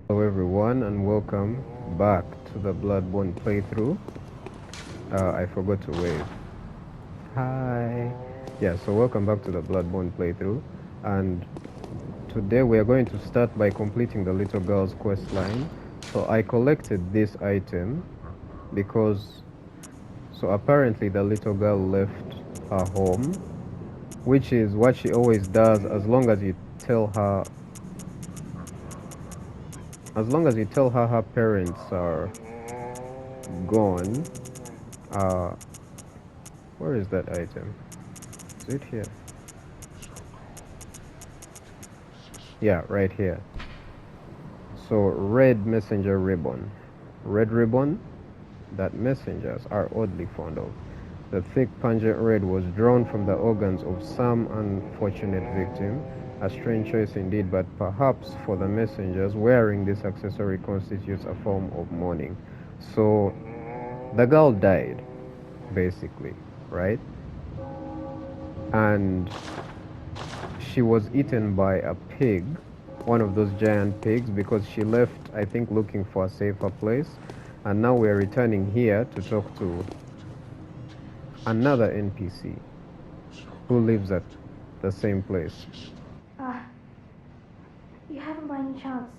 Hello everyone and welcome back to the Bloodborne playthrough. I forgot to wave. Hi. Yeah, so welcome back to the Bloodborne playthrough, and today we are going to start by completing the little girl's quest line. So I collected this item because apparently the little girl left her home, which is what she always does as long as you tell her her parents are gone. uh where is that item? Is it here? Yeah, right here. So red messenger ribbon. Red ribbon that messengers are oddly fond of. The thick pungent red was drawn from the organs of some unfortunate victim. A strange choice indeed, but perhaps for the messengers, wearing this accessory constitutes a form of mourning. So the girl died, basically, right? And she was eaten by a pig, one of those giant pigs, because she left, I think, looking for a safer place. And now we're returning here to talk to another NPC who lives at the same place. Ah, you haven't by any chance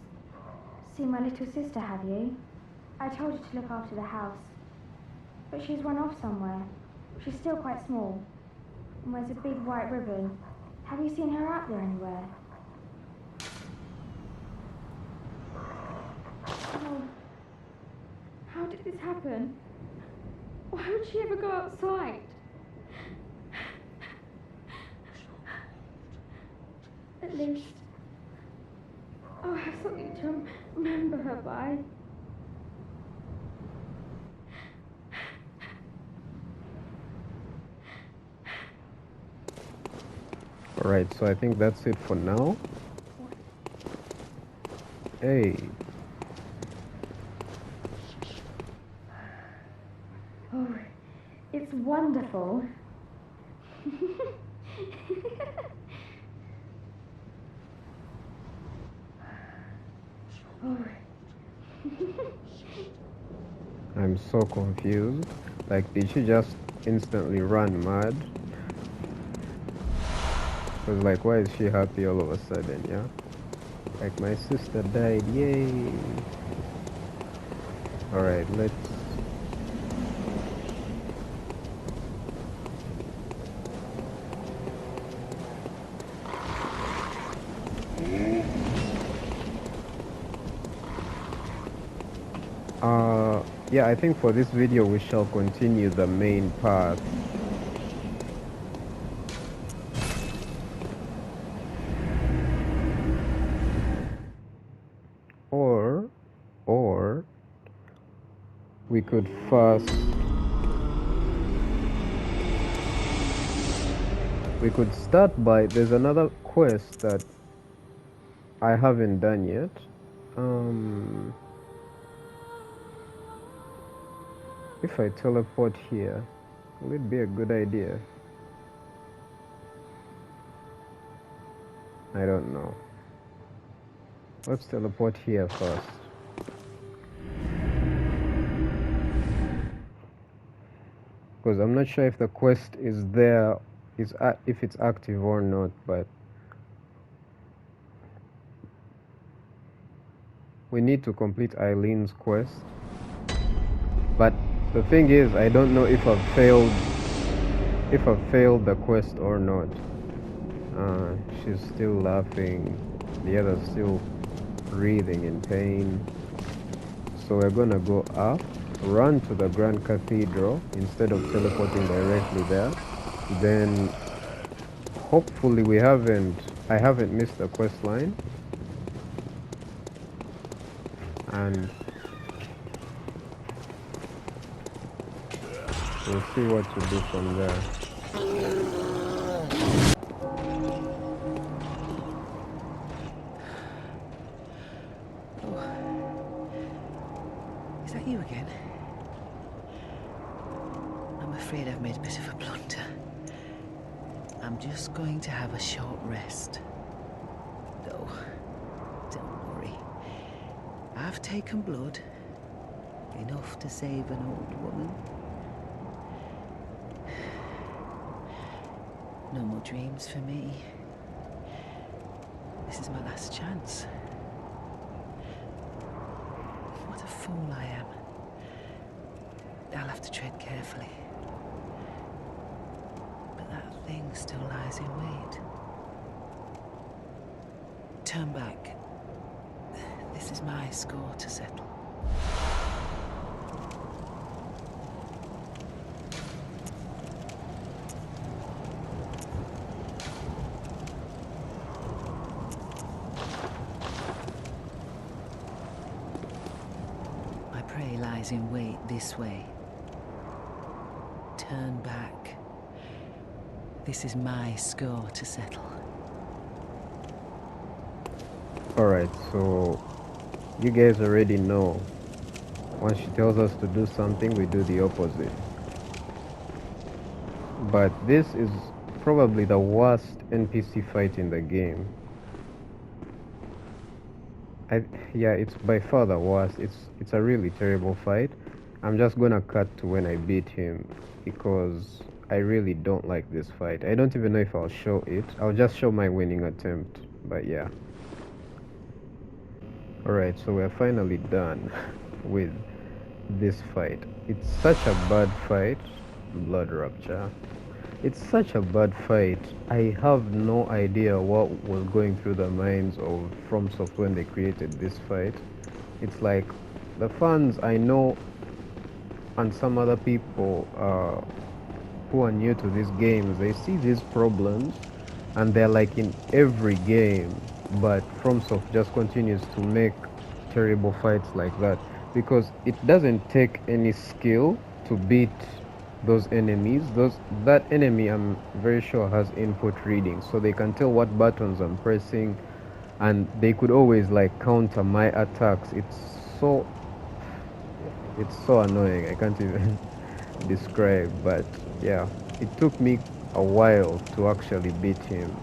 seen my little sister, have you? I told her to look after the house, but she's run off somewhere. She's still quite small and wears a big white ribbon. Have you seen her out there anywhere? Oh, how did this happen? Why would she ever go outside? At least I'll have something to remember her by. Alright, so I think that's it for now. Hey. Oh, it's wonderful. Oh. I'm so confused. Like, did she just instantly run mad? Because, like, why is she happy all of a sudden, yeah? Like, my sister died, yay! Alright, let's... yeah, I think for this video we shall continue the main path. Or we could first... We could start by... There's another quest that I haven't done yet. If I teleport here, will it be a good idea? I don't know. Let's teleport here first. Because I'm not sure if the quest is there, if it's active or not, but we need to complete Eileen's quest. But the thing is, I don't know if I've failed the quest or not. She's still laughing. The other's still breathing in pain. So we're gonna go up, run to the Grand Cathedral instead of teleporting directly there. Then hopefully I haven't missed the quest line. And we'll see what to do from there. Is that you again? I'm afraid I've made a bit of a blunder. I'm just going to have a short rest. Though, don't worry. have taken blood. Enough to save an old woman. No more dreams for me. This is my last chance. What a fool I am. I'll have to tread carefully. But that thing still lies in wait. Turn back. This is my score to settle. My prey lies in wait this way. Turn back. This is my score to settle. Alright, so you guys already know. Once she tells us to do something, we do the opposite. But this is probably the worst NPC fight in the game. Yeah, it's by far the worst. It's a really terrible fight. I'm just gonna cut to when I beat him because I really don't like this fight. I don't even know if I'll show it. I'll just show my winning attempt. But yeah. Alright, so we're finally done with this fight. It's such a bad fight. Blood Rapture. It's such a bad fight. I have no idea what was going through the minds of FromSoftware when they created this fight. It's like the fans I know and some other people who are new to these games, they see these problems and they're like in every game, but FromSoft just continues to make terrible fights like that because it doesn't take any skill to beat those enemies. That enemy, I'm very sure, has input reading, so they can tell what buttons I'm pressing and they could always like counter my attacks. It's so annoying. I can't even describe, but yeah, it took me a while to actually beat him.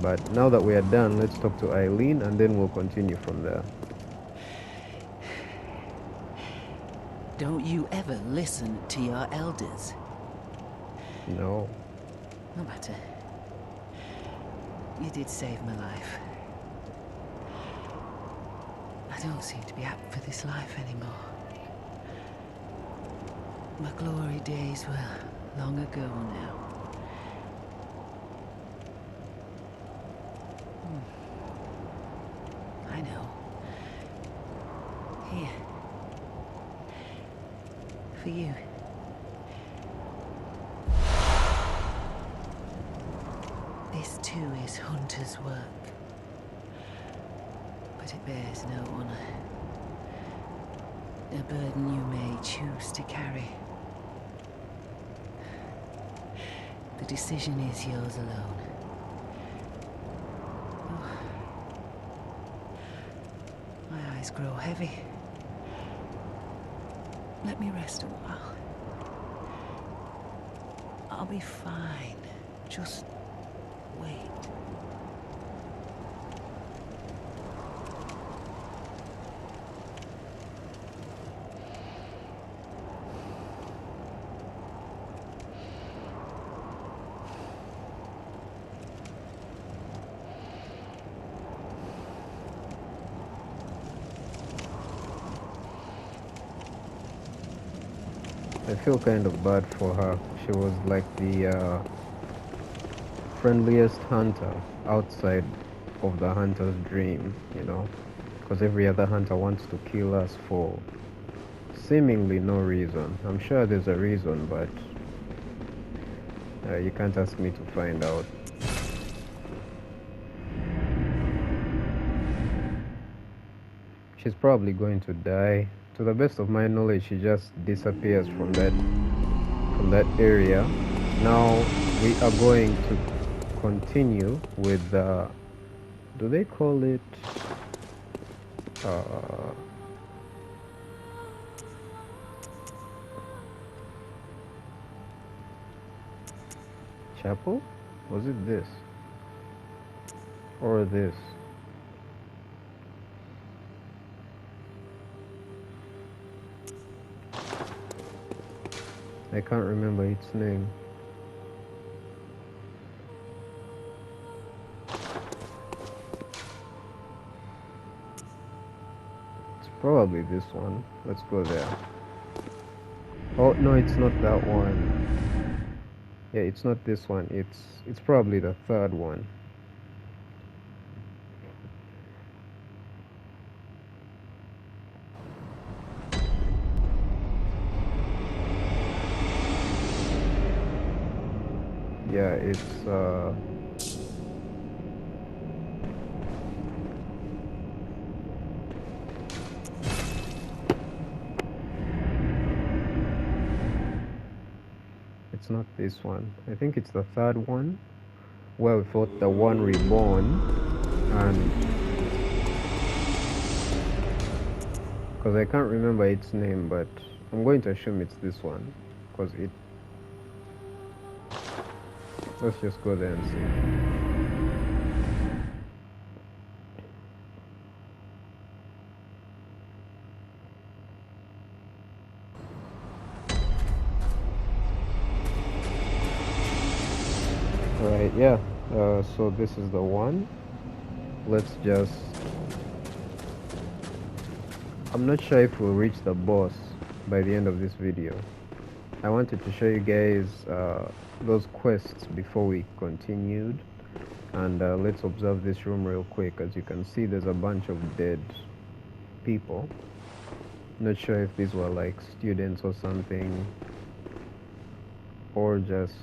But now that we are done, let's talk to Eileen and then we'll continue from there. Don't you ever listen to your elders? No. No matter. You did save my life. I don't seem to be apt for this life anymore. My glory days were long ago now. I know. Here. For you. This too is hunter's work. But it bears no honor. A burden you may choose to carry. The decision is yours alone. Oh. My eyes grow heavy. Let me rest a while. I'll be fine. Just wait. I feel kind of bad for her. She was like the friendliest hunter outside of the hunter's dream, you know, because every other hunter wants to kill us for seemingly no reason. I'm sure there's a reason, but you can't ask me to find out. She's probably going to die. To the best of my knowledge, she just disappears from that area. Now we are going to continue with the, do they call it chapel? Was it this or this? I can't remember its name. It's probably this one. Let's go there. Oh no, it's not that one. Yeah, it's not this one. It's probably the third one. Yeah, it's not this one. I think it's the third one. Where we fought the one reborn, and because I can't remember its name, but I'm going to assume it's this one, because it. Let's just go there and see. Alright, yeah, so this is the one. Let's just... I'm not sure if we'll reach the boss by the end of this video. I wanted to show you guys those quests before we continued. And let's observe this room real quick. As you can see, there's a bunch of dead people. Not sure if these were like students or something, or just...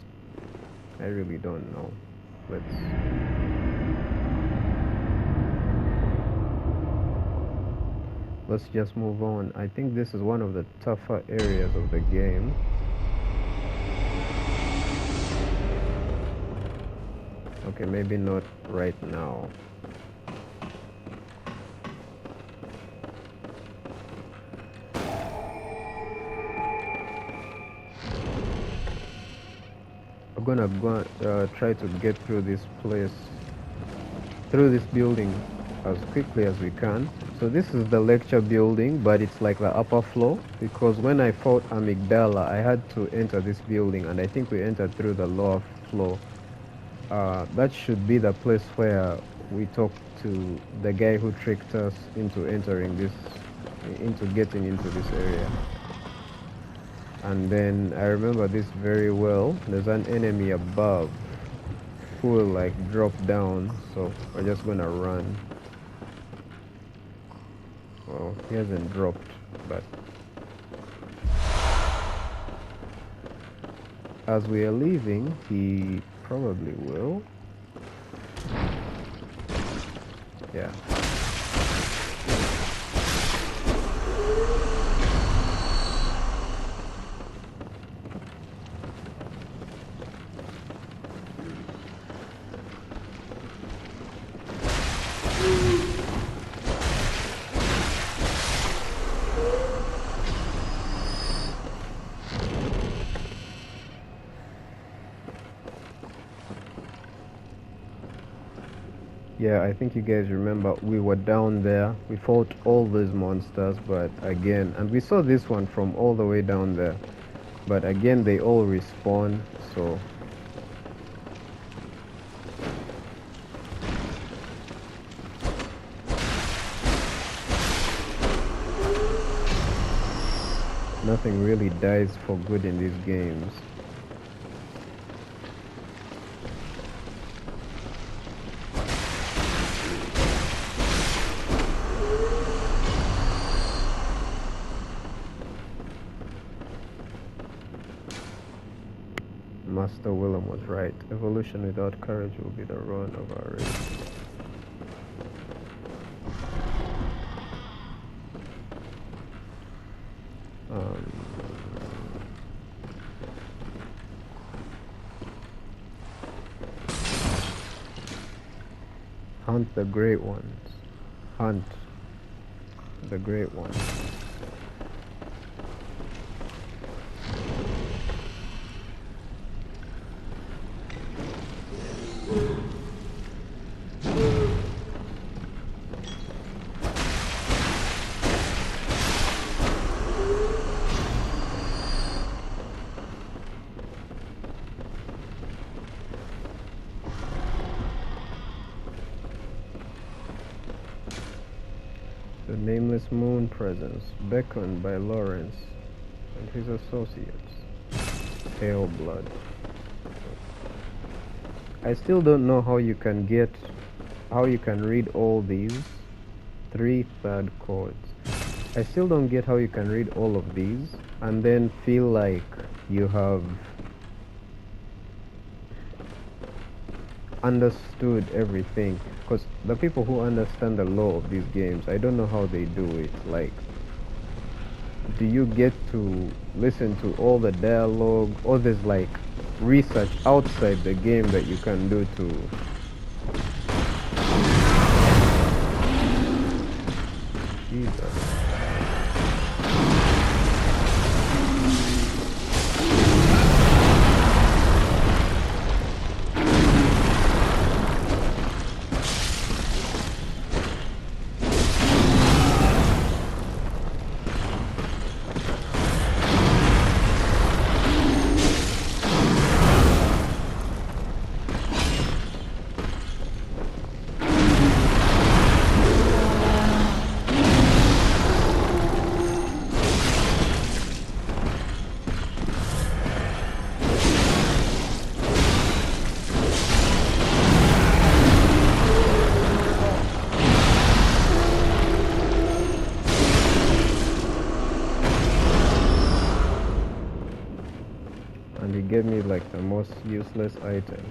I really don't know. Let's just move on. I think this is one of the tougher areas of the game. Okay, maybe not right now. We're gonna go try to get through this place, through this building as quickly as we can. So this is the lecture building, but it's like the upper floor, because when I fought Amygdala, I had to enter this building, and I think we entered through the lower floor. That should be the place where we talked to the guy who tricked us into entering this, into getting into this area. And then I remember this very well. There's an enemy above who will like drop down, so we're just gonna run. Well, he hasn't dropped, but as we are leaving, he probably will. Yeah. Yeah, I think you guys remember we were down there. We fought all these monsters, but again, and we saw this one from all the way down there. But again, they all respawn, so... Nothing really dies for good in these games. Master Willem was right. Evolution without courage will be the ruin of our race. Hunt the great ones. Hunt the great ones. The nameless moon presence beckoned by Lawrence and his associates. Pale blood. I still don't know how you can read all these 3/3 chords. I still don't get how you can read all of these and then feel like you have understood everything, because the people who understand the law of these games, I don't know how they do it. Like, do you get to listen to all the dialogue, or there's like research outside the game that you can do to Jesus. And he gave me like the most useless item.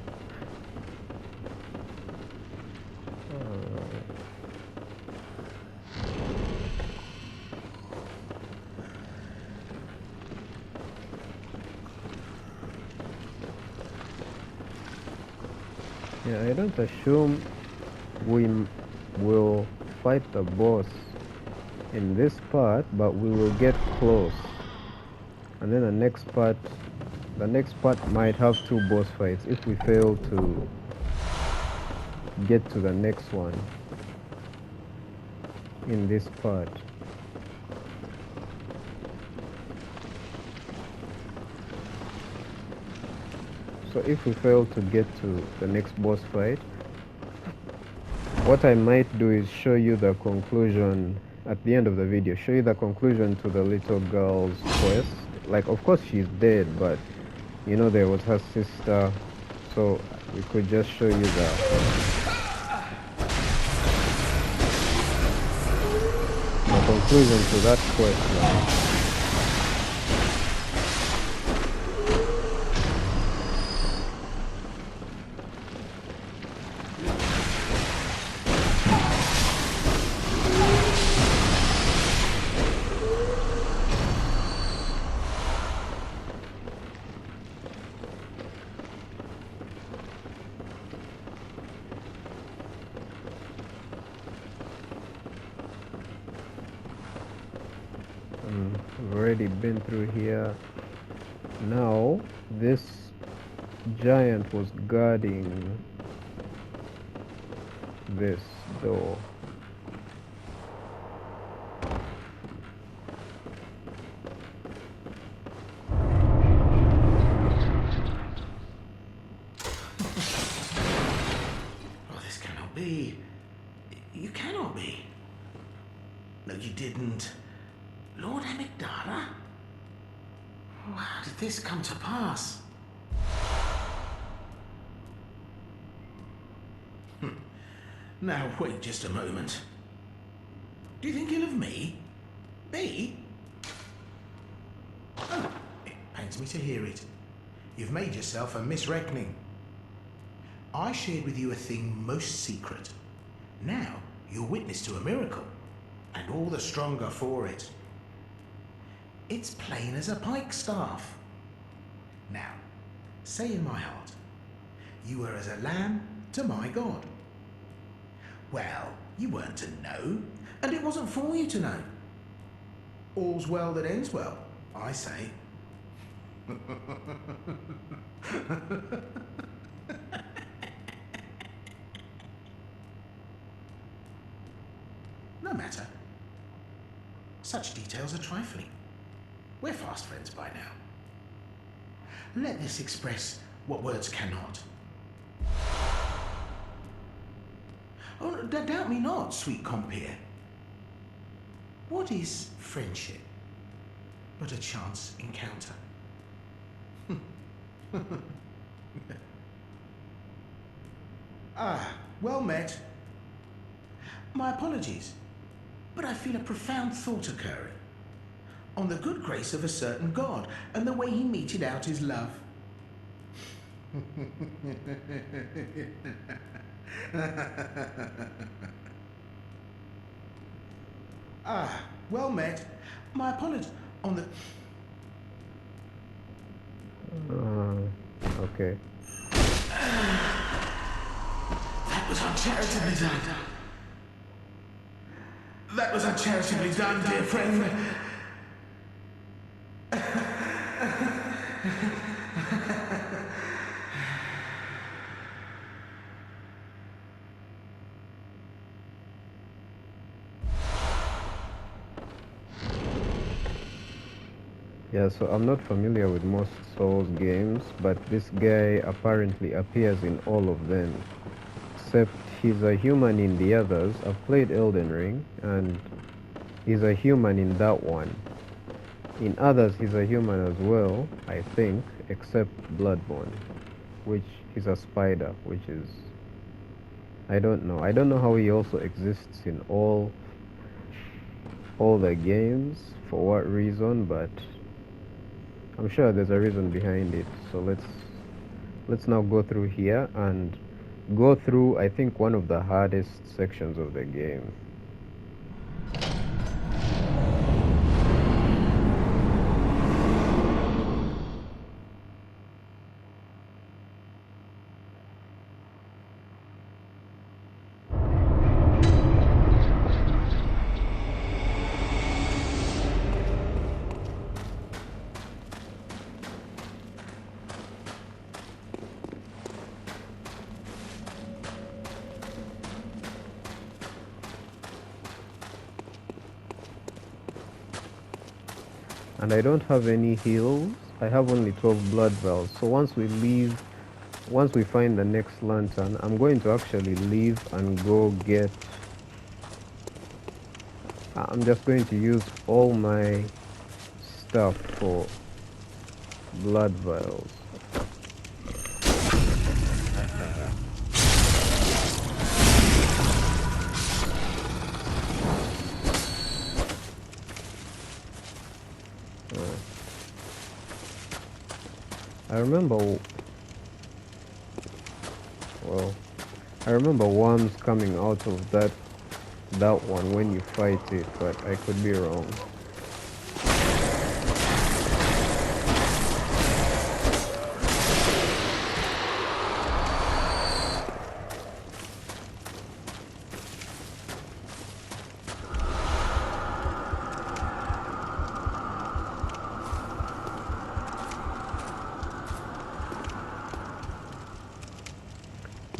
Yeah, I don't assume we will fight the boss in this part, but we will get close. And then the next part might have 2 boss fights if we fail to get to the next one in this part. So if we fail to get to the next boss fight, what I might do is show you the conclusion at the end of the video, show you the conclusion to the little girl's quest. Like, of course she's dead, but you know, there was her sister, so we could just show you the conclusion to that quest. I've already been through here. Now this giant was guarding this door. Oh, this cannot be. You cannot be. No, you didn't. Lord Amygdala? Oh, how did this come to pass? Now, wait just a moment. Do you think ill of me? Me? Oh, it pains me to hear it. You've made yourself a misreckoning. I shared with you a thing most secret. Now, you're witness to a miracle, and all the stronger for it. It's plain as a pikestaff. Now, say in my heart, you were as a lamb to my God. Well, you weren't to know, and it wasn't for you to know. All's well that ends well, I say. No matter. Such details are trifling. We're fast friends by now. Let this express what words cannot. Oh, doubt me not, sweet compeer. What is friendship but a chance encounter? Ah, well met. My apologies, but I feel a profound thought occurring on the good grace of a certain god and the way he meted out his love. Ah, well met. My apologies on the... Okay. That was uncharitably done. That was uncharitably done, dear friend. Yeah, so I'm not familiar with most Souls games, but this guy apparently appears in all of them. Except he's a human in the others. I've played Elden Ring, and he's a human in that one. In others, he's a human as well, I think, except Bloodborne, which is a spider, which is... I don't know. I don't know how he also exists in all the games, for what reason, but I'm sure there's a reason behind it. So let's now go through here and go through, I think, one of the hardest sections of the game. And I don't have any heals. I have only 12 blood vials. So once we find the next lantern, I'm going to actually leave and go get... I'm just going to use all my stuff for blood vials. I remember worms coming out of that one when you fight it, but I could be wrong.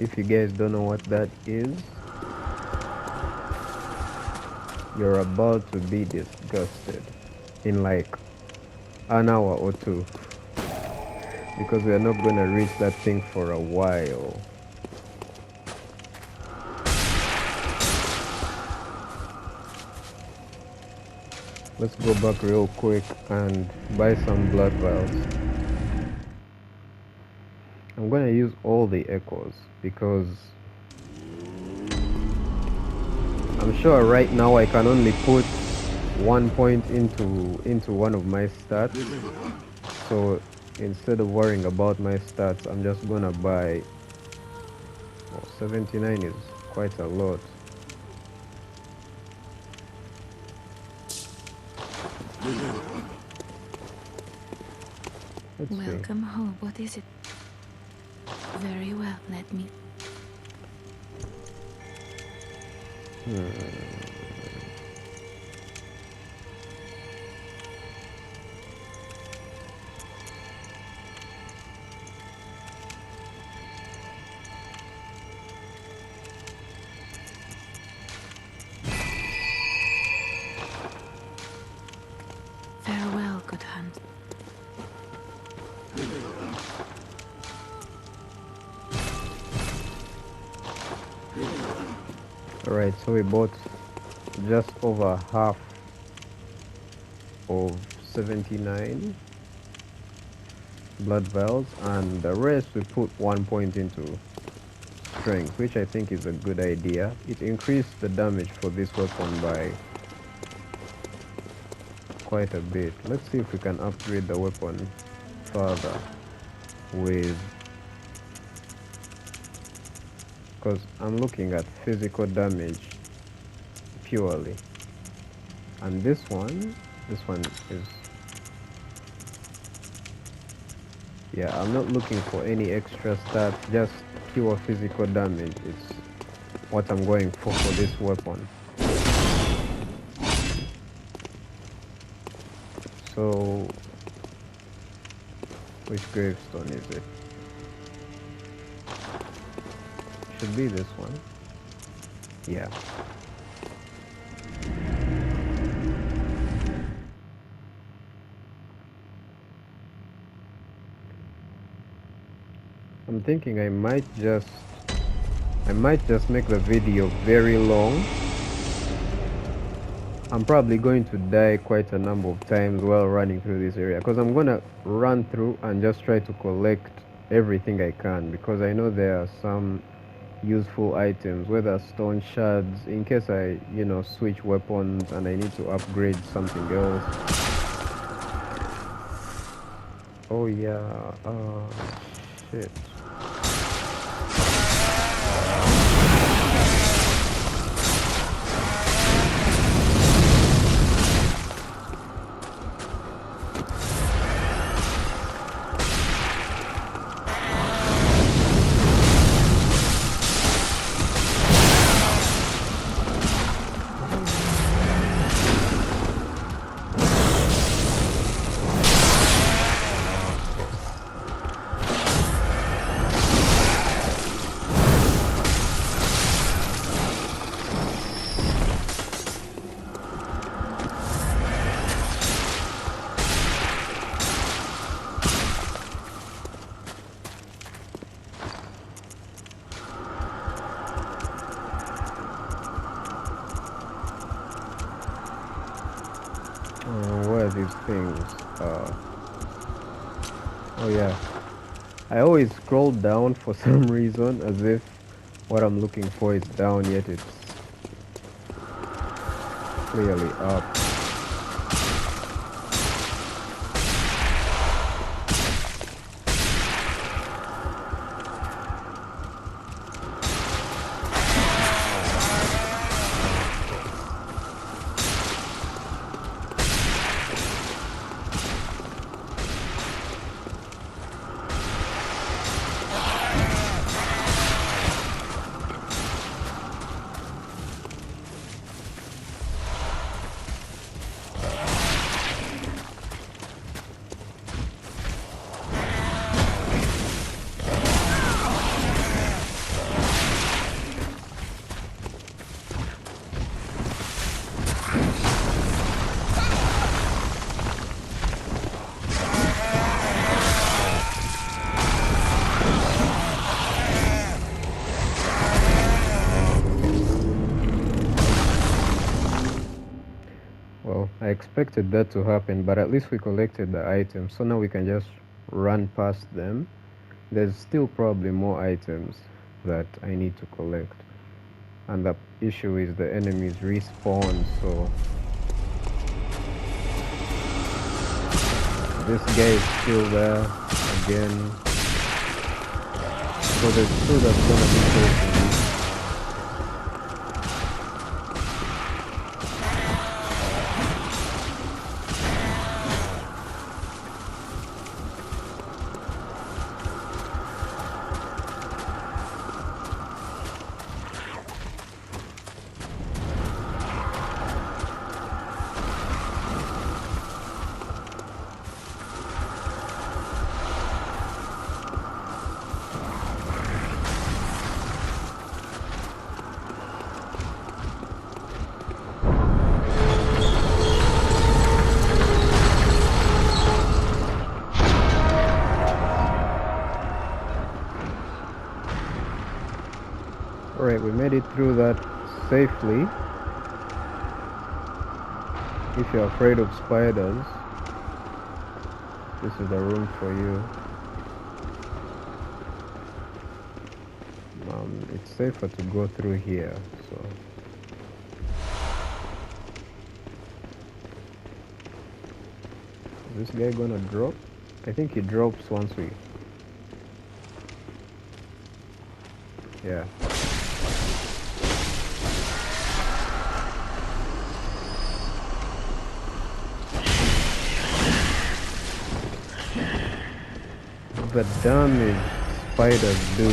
If you guys don't know what that is, you're about to be disgusted in like an hour or two, because we are not gonna reach that thing for a while. Let's go back real quick and buy some blood vials. I'm gonna use all the echoes because I'm sure right now I can only put 1 point into one of my stats. So instead of worrying about my stats, I'm just gonna buy... Oh, 79 is quite a lot. Let's see. Welcome home. What is it? Very well, let me... Farewell, good hunt. Alright, so we bought just over half of 79 blood vials, and the rest we put 1 point into strength, which I think is a good idea. It increased the damage for this weapon by quite a bit. Let's see if we can upgrade the weapon further with, because I'm looking at physical damage purely, and this one is, yeah, I'm not looking for any extra stats, just pure physical damage. It's what I'm going for this weapon. So which gravestone is it? Should be this one. Yeah. I'm thinking I might just make the video very long. I'm probably going to die quite a number of times while running through this area, because I'm gonna run through and just try to collect everything I can, because I know there are some useful items, whether stone shards, in case I, you know, switch weapons and I need to upgrade something else. Oh yeah, shit. What are these things? Oh yeah, I always scroll down for some reason, as if what I'm looking for is down, yet it's clearly up. Well, I expected that to happen, but at least we collected the items, so now we can just run past them. There's still probably more items that I need to collect, and the issue is the enemies respawn, so this guy is still there again, so there's two that's gonna be chasing me. Alright, we made it through that safely. If you're afraid of spiders, this is the room for you. It's safer to go through here, so is this guy gonna drop? I think he drops once we... Yeah. The damage spiders do.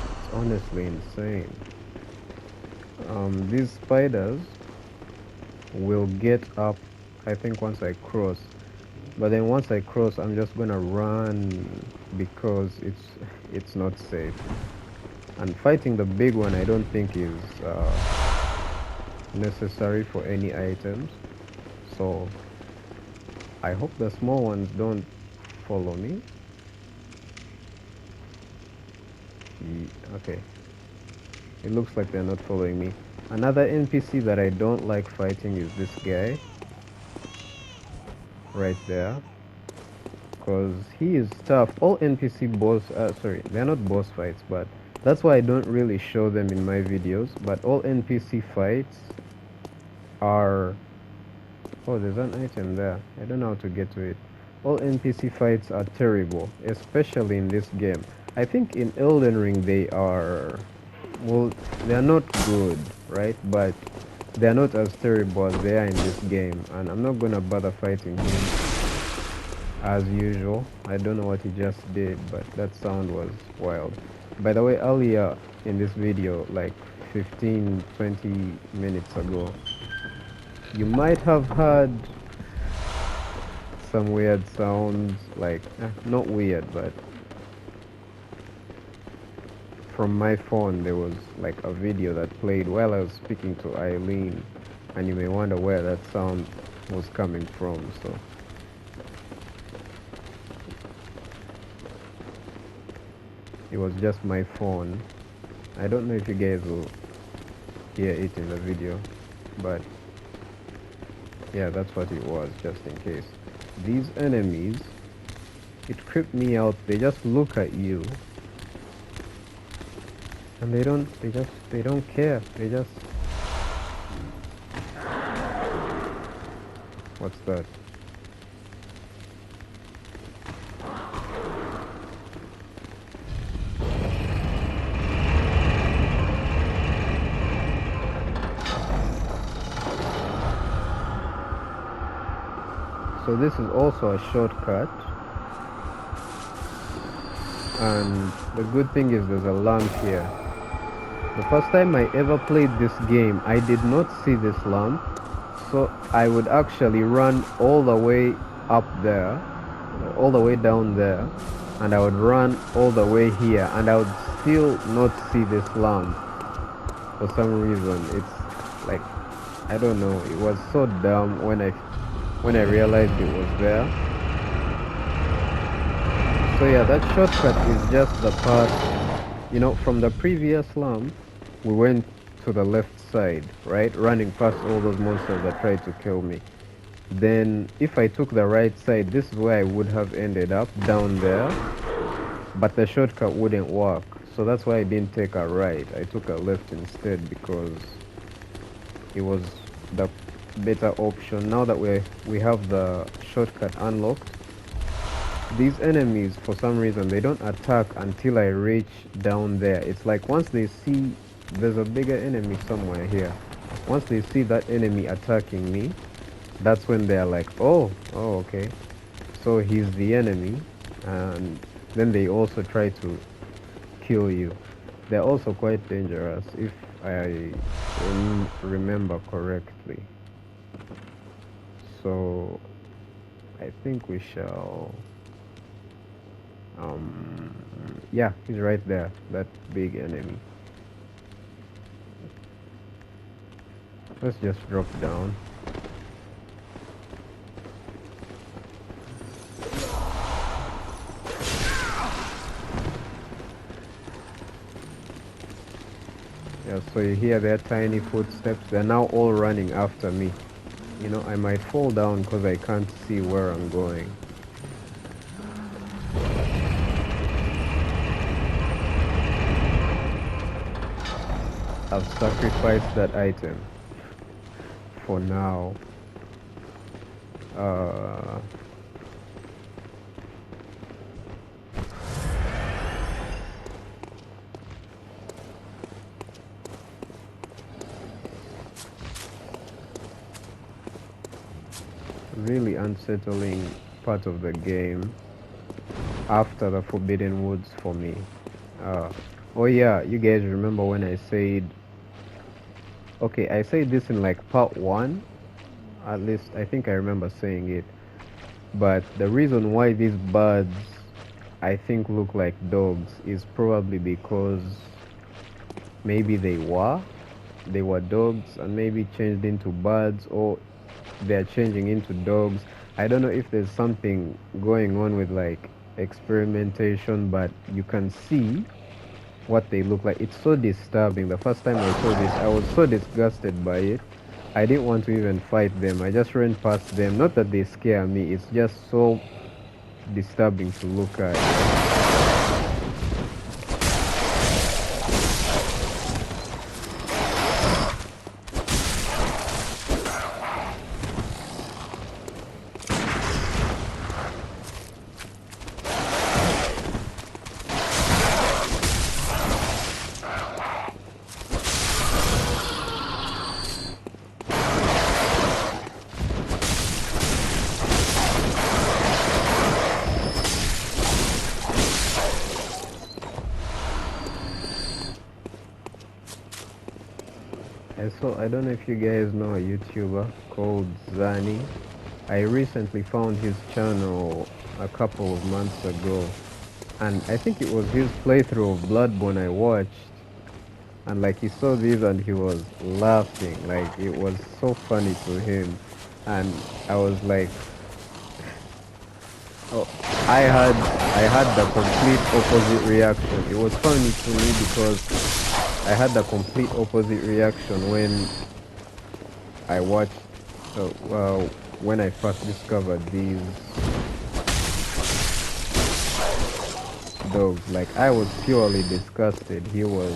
It's honestly insane. These spiders will get up, I think, once I cross. But then once I cross, I'm just gonna run because it's not safe. And fighting the big one, I don't think is necessary for any items. So I hope the small ones don't follow me. Okay. It looks like they're not following me. Another NPC that I don't like fighting is this guy. Right there. Because he is tough. All NPC boss... sorry, they're not boss fights, but... That's why I don't really show them in my videos. But all NPC fights are... Oh, there's an item there. I don't know how to get to it. All NPC fights are terrible. Especially in this game. I think in Elden Ring they are... Well, they're not good, right? But they're not as terrible as they are in this game. And I'm not gonna bother fighting him as usual. I don't know what he just did, but that sound was wild. By the way, earlier in this video, like 15-20 minutes ago, you might have heard some weird sounds, like not weird, but from my phone there was like a video that played while I was speaking to Eileen, and you may wonder where that sound was coming from. So it was just my phone. I don't know if you guys will hear it in the video, but yeah, that's what it was, just in case. These enemies, it creeped me out. They just look at you and they don't care. They just... What's that? So this is also a shortcut, and the good thing is there's a lamp here. The first time I ever played this game, I did not see this lamp, so I would actually run all the way up there, all the way down there, and I would run all the way here, and I would still not see this lamp. For some reason, it's like, I don't know, it was so dumb when I realized it was there. So yeah, that shortcut is just the path, you know, from the previous lamp, we went to the left side, right? Running past all those monsters that tried to kill me. Then if I took the right side, this is where I would have ended up, down there. But the shortcut wouldn't work. So that's why I didn't take a right. I took a left instead because it was the better option. Now that we have the shortcut unlocked, these enemies, for some reason, they don't attack until I reach down there. It's like once they see there's a bigger enemy somewhere here, once they see that enemy attacking me, that's when they're like, oh okay, so he's the enemy, and then they also try to kill you. They're also quite dangerous, if I remember correctly. So I think we shall... yeah, he's right there, that big enemy. Let's just drop down. So you hear their tiny footsteps. They're now all running after me. You know, I might fall down because I can't see where I'm going. I've sacrificed that item for now. Really unsettling part of the game after the Forbidden Woods for me. Oh yeah, you guys remember when I said, okay, I said this in like part 1, at least I think I remember saying it, but the reason why these birds I think look like dogs is probably because maybe they were dogs and maybe changed into birds, or they're changing into dogs. I don't know if there's something going on with like experimentation, but you can see what they look like. It's so disturbing. The first time I saw this, I was so disgusted by it. I didn't want to even fight them. I just ran past them. Not that they scare me, it's just so disturbing to look at. I don't know if you guys know a YouTuber called Zani. I recently found his channel a couple of months ago, and I think it was his playthrough of Bloodborne I watched, and like he saw this and he was laughing, like it was so funny to him, and I was like, oh, I had the complete opposite reaction. It was funny to me because I had the complete opposite reaction when I watched, when I first discovered these dogs. Like, I was purely disgusted. He was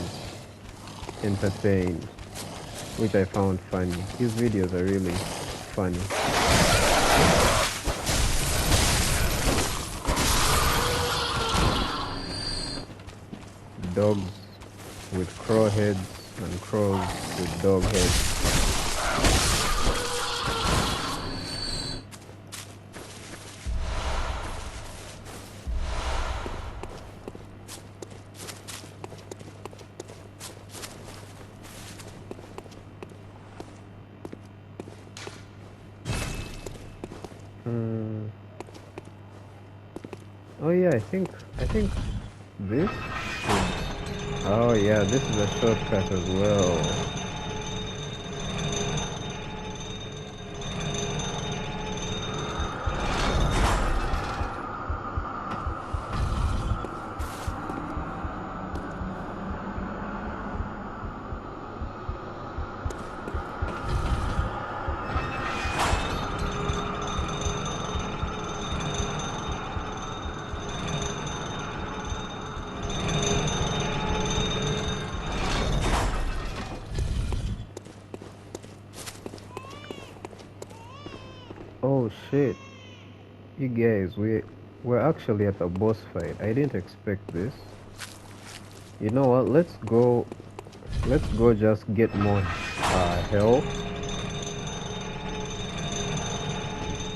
entertained, which I found funny. His videos are really funny. Dogs with crow heads and crows with dog heads. Oh yeah, I think this should... Oh yeah, this is a shortcut as well. Oh shit, you guys, we're actually at a boss fight. I didn't expect this. You know what, let's go just get more health.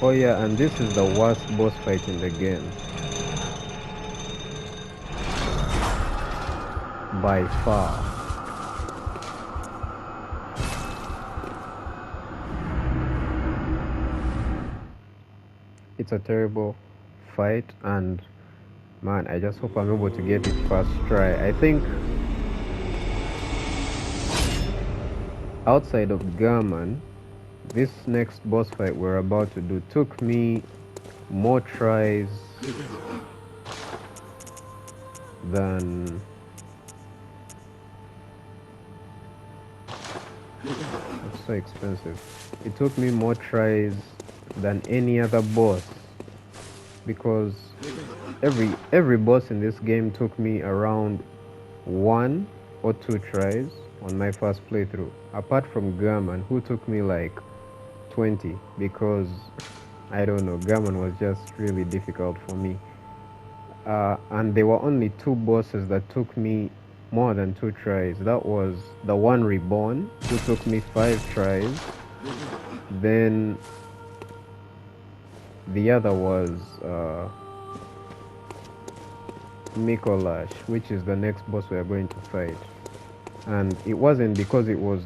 Oh yeah, and this is the worst boss fight in the game by far. It's a terrible fight, and man, I just hope I'm able to get it first try. I think outside of Garman, this next boss fight we're about to do took me more tries It's so expensive. It took me more tries than any other boss because every boss in this game took me around 1 or 2 tries on my first playthrough. Apart from German, who took me like 20 because I don't know, German was just really difficult for me. And there were only 2 bosses that took me more than 2 tries. That was the one Reborn, who took me 5 tries. Then the other was Mikolash, which is the next boss we are going to fight. And it wasn't because it was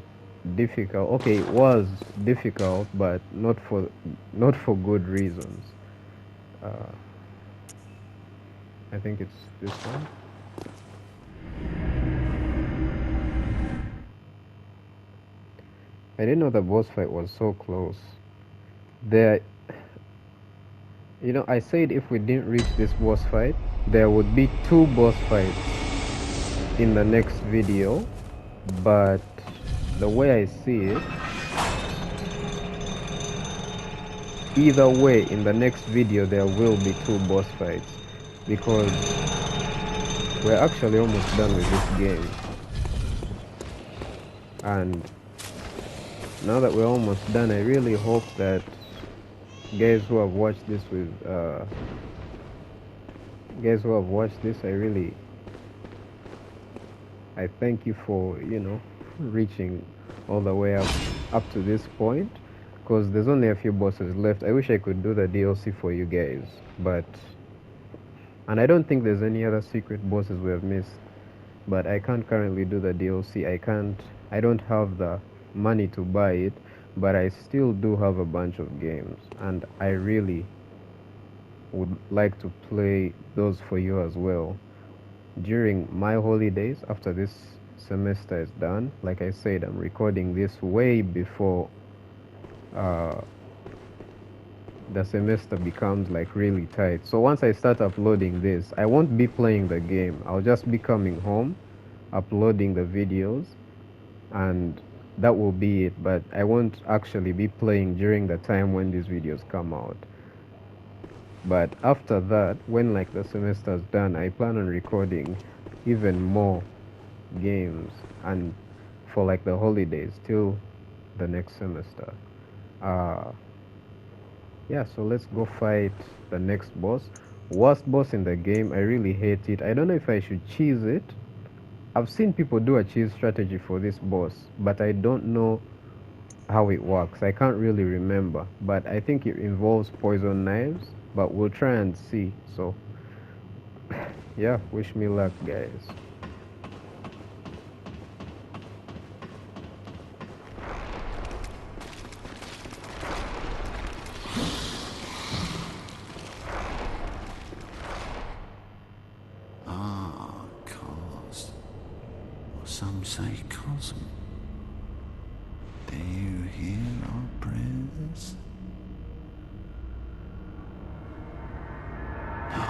difficult. Okay, it was difficult, but not for good reasons. I think it's this one. I didn't know the boss fight was so close. There, you know, I said if we didn't reach this boss fight, there would be 2 boss fights in the next video, but the way I see it, either way, in the next video there will be 2 boss fights because we're actually almost done with this game. And now that we're almost done, I really hope that guys who have watched this I thank you for, you know, reaching all the way up to this point, because there's only a few bosses left. I wish I could do the DLC for you guys, and I don't think there's any other secret bosses we have missed, but I can't currently do the DLC. I don't have the money to buy it, but I still do have a bunch of games, and I really would like to play those for you as well during my holidays after this semester is done. Like I said, I'm recording this way before the semester becomes like really tight. So once I start uploading this, I won't be playing the game. I'll just be coming home, uploading the videos, and that will be it. But I won't actually be playing during the time when these videos come out. But after that, when like the semester's done, I plan on recording even more games, and for like the holidays till the next semester. Yeah, so let's go fight the next boss. Worst boss in the game. I really hate it. I don't know if I should cheese it. I've seen people do a cheese strategy for this boss, but I don't know how it works. I can't really remember, but I think it involves poison knives, but we'll try and see. So yeah, wish me luck, guys. Cosm. Or some say Cosm. Do you hear our prayers? No,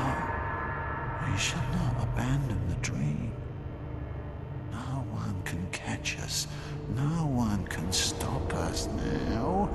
we shall not abandon the dream. No one can catch us. No one can stop us now.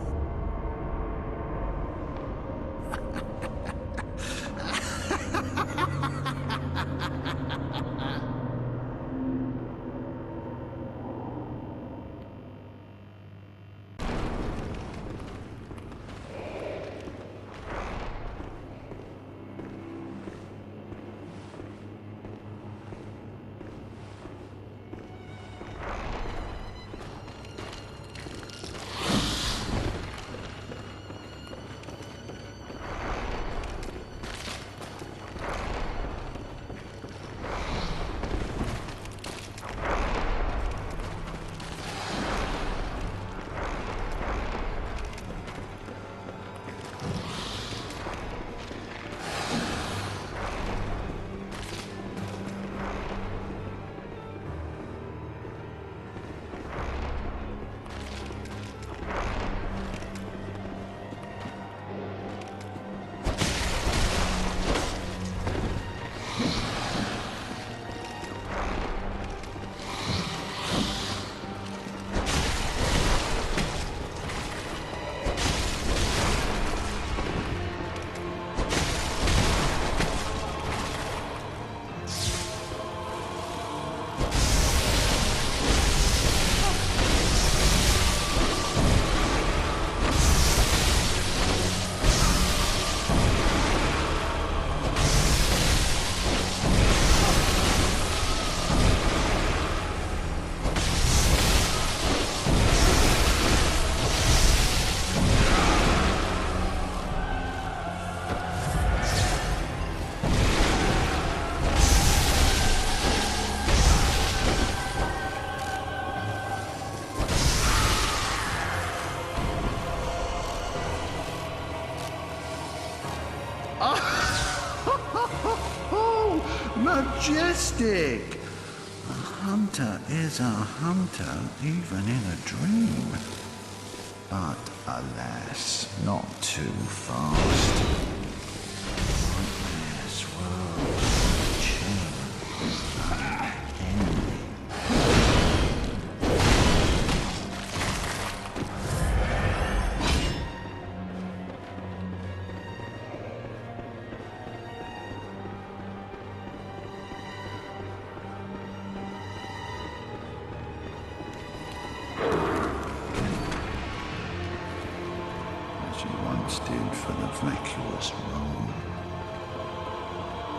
Oh, majestic! A hunter is a hunter, even in a dream. But alas, not too fast. This world change unending. As you once did for the vacuous Rome.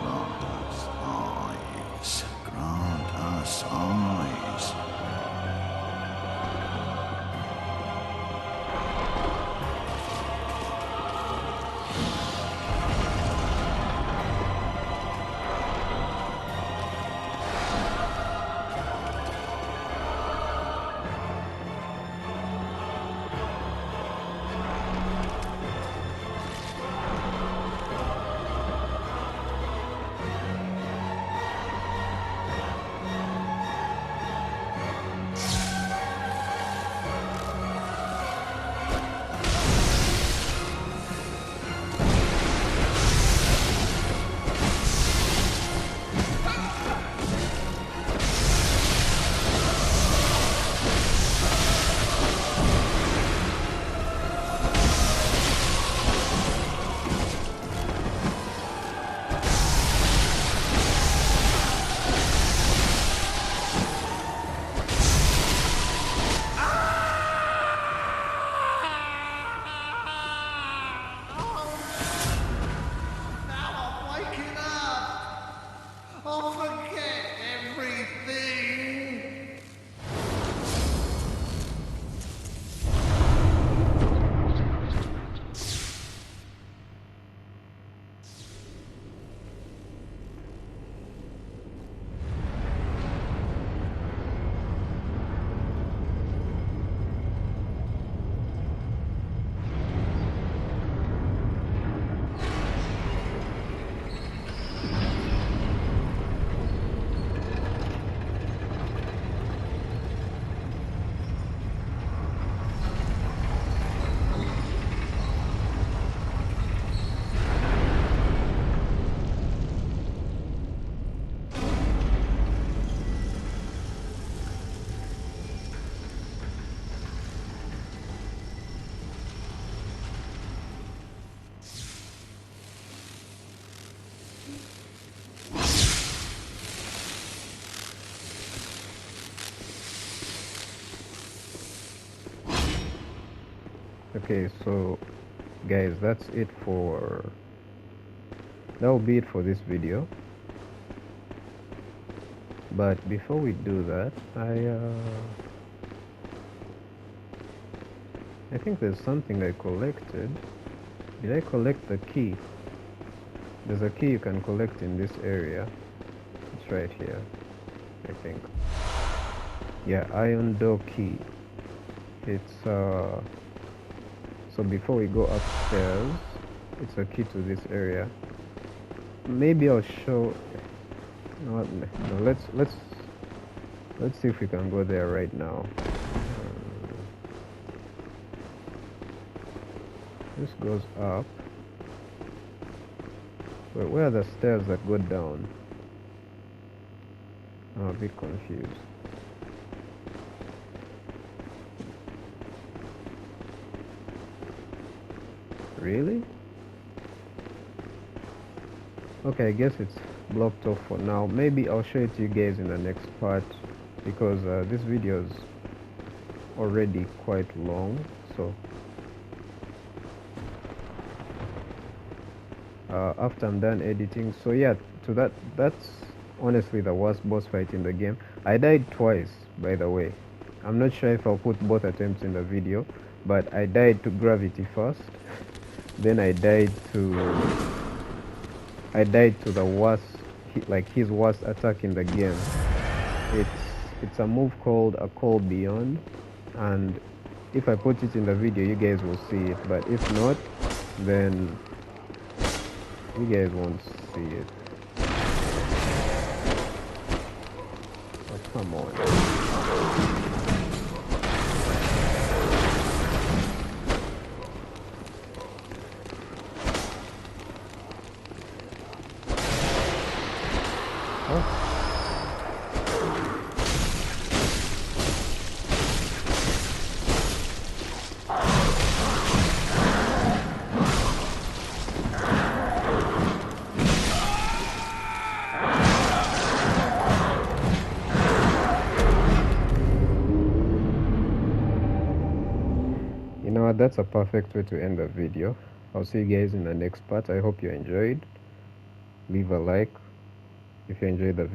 Grant us eyes, grant us eyes. Okay, so guys, that's it for that'll be it for this video. But before we do that, I think there's something I collected. Did I collect the key? There's a key you can collect in this area. It's right here, I think. Yeah, iron door key. It's so before we go upstairs, it's a key to this area. Maybe I'll show. No, let's see if we can go there right now. This goes up. Wait, where are the stairs that go down? I'm a bit confused. Really? Okay, I guess it's blocked off for now. Maybe I'll show it to you guys in the next part, because this video is already quite long. So after I'm done editing, so yeah, that's honestly the worst boss fight in the game. I died twice, by the way. I'm not sure if I'll put both attempts in the video, but I died to gravity first, then I died to the worst, like his worst attack in the game. It's a move called a call beyond, and if I put it in the video you guys will see it, but if not, then You guys won't see it. Oh, come on. Oh. You know what, that's a perfect way to end the video. I'll see you guys in the next part. I hope you enjoyed. Leave a like if you enjoyed the video.